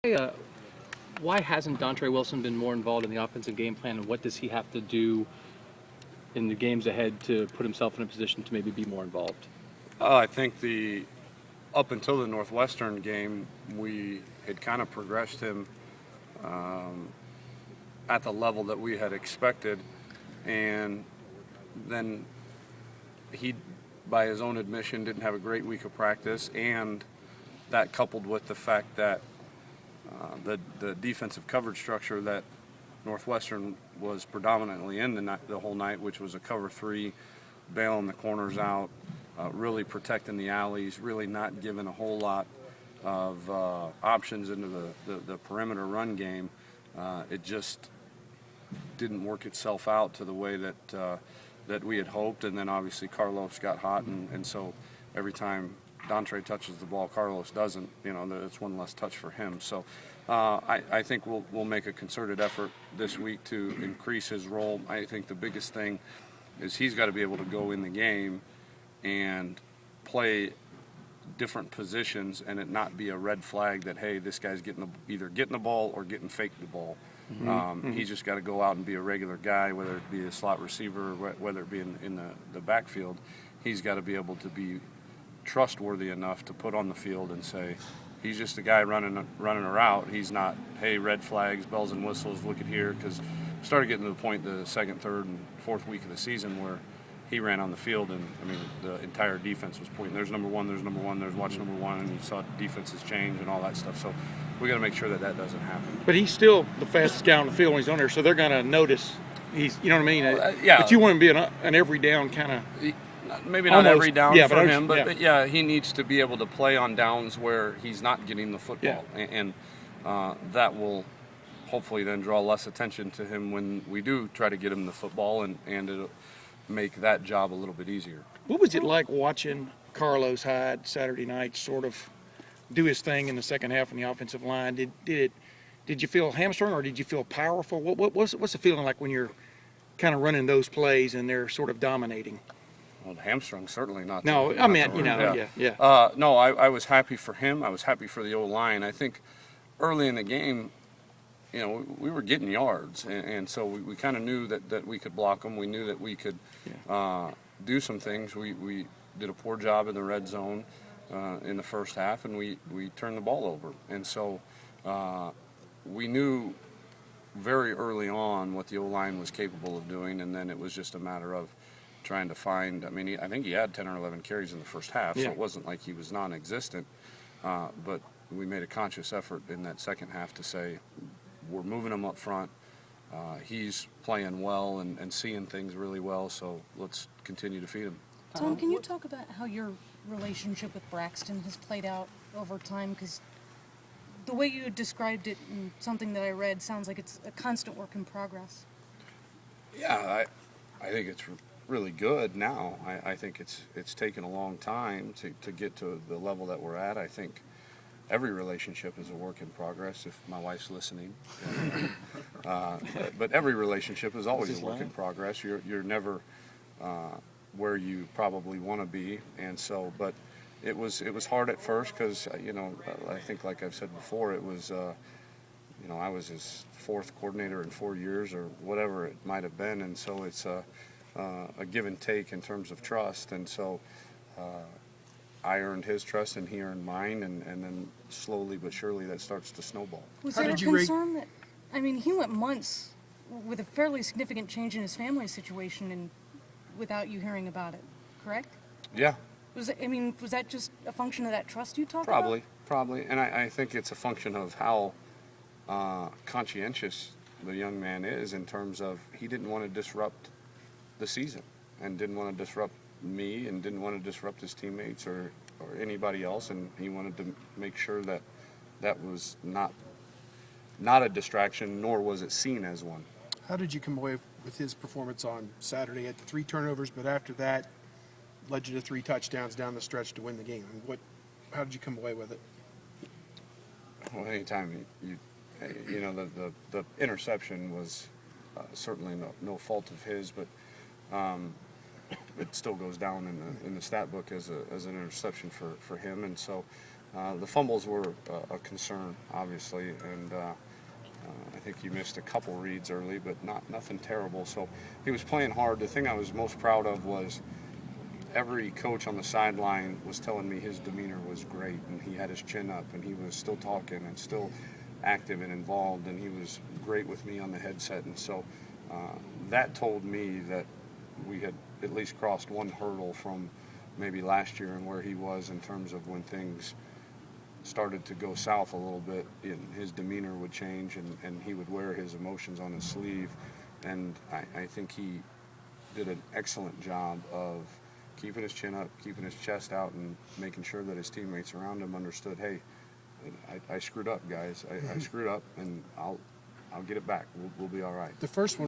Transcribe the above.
Uh, why hasn't Dontre Wilson been more involved in the offensive game plan, and what does he have to do in the games ahead to put himself in a position to maybe be more involved? I think up until the Northwestern game, we had kind of progressed him at the level that we had expected, and then he, by his own admission, didn't have a great week of practice, and that coupled with the fact that the defensive coverage structure that Northwestern was predominantly in the whole night, which was a cover three, bailing the corners out, really protecting the alleys, really not giving a whole lot of options into the perimeter run game. It just didn't work itself out to the way that we had hoped, and then obviously Carlos got hot, and so every time Dontre touches the ball, Carlos doesn't. It's one less touch for him. So I think we'll make a concerted effort this week to increase his role. I think the biggest thing is he's got to be able to go in the game and play different positions and it not be a red flag that, hey, this guy's either getting the ball or getting faked the ball. He's just got to go out and be a regular guy, whether it be a slot receiver or whether it be in the backfield. He's got to be able to be trustworthy enough to put on the field and say, he's just a guy running a route. He's not, hey, red flags, bells and whistles, look at here, because started getting to the point the second, third, and fourth week of the season where he ran on the field, and the entire defense was pointing. There's number one, there's watch number one, and you saw defenses change and all that stuff. So we got to make sure that doesn't happen. But he's still the fastest guy on the field when he's on there, so they're going to notice he's, you know what I mean? Yeah. But you want him to be an every down kind of. Maybe not every down for him, but but yeah, he needs to be able to play on downs where he's not getting the football, and that will hopefully then draw less attention to him when we do try to get him the football, and it'll make that job a little bit easier. What was it like watching Carlos Hyde Saturday night sort of do his thing in the second half on the offensive line? Did you feel hamstrung or did you feel powerful? What's the feeling like when you're kind of running those plays and they're sort of dominating? Well, the hamstring certainly not. No, I meant, yeah. No, I was happy for him. I was happy for the O-line. I think early in the game, we were getting yards, and so we kind of knew that we could block them. We knew that we could do some things. We did a poor job in the red zone in the first half, and we turned the ball over. And so we knew very early on what the O-line was capable of doing, and then it was just a matter of trying to find. I think he had 10 or 11 carries in the first half, so it wasn't like he was non-existent. But we made a conscious effort in that second half to say, we're moving him up front. He's playing well and seeing things really well, so let's continue to feed him. Tom, can you talk about how your relationship with Braxton has played out over time? Because the way you described it and something that I read sounds like it's a constant work in progress. Yeah, I think it's really good now. I think it's taken a long time to get to the level that we're at. I think every relationship is a work in progress, if my wife's listening. But every relationship is always a work in progress. You're never where you probably want to be, and so. But it was hard at first because I think, like I've said before, it was I was his fourth coordinator in 4 years or whatever it might have been, and so it's a give and take in terms of trust, and so. I earned his trust and he earned mine, and then slowly but surely that starts to snowball. Was there a concern that, he went months with a fairly significant change in his family situation and without you hearing about it, correct? Yeah. Was that just a function of that trust you talked about? Probably. And I think it's a function of how conscientious the young man is in terms of he didn't want to disrupt the season and didn't want to disrupt me and didn't want to disrupt his teammates or anybody else, and he wanted to make sure that was not a distraction, nor was it seen as one. How did you come away with his performance on Saturday? At the 3 turnovers, but after that led you to 3 touchdowns down the stretch to win the game. How did you come away with it? Well, anytime the interception was certainly no fault of his, but it still goes down in the stat book as an interception for him, and so The fumbles were a concern, obviously, and I think he missed a couple reads early, but nothing terrible. So he was playing hard. The thing I was most proud of was every coach on the sideline was telling me his demeanor was great, and he had his chin up, and he was still talking and still active and involved, and he was great with me on the headset. And so that told me that we had at least crossed one hurdle from maybe last year and where he was in terms of when things started to go south a little bit, his demeanor would change, and he would wear his emotions on his sleeve. And I think he did an excellent job of keeping his chin up, keeping his chest out, and making sure that his teammates around him understood, hey, I screwed up, guys. I screwed up, and I'll get it back. We'll be all right. The first one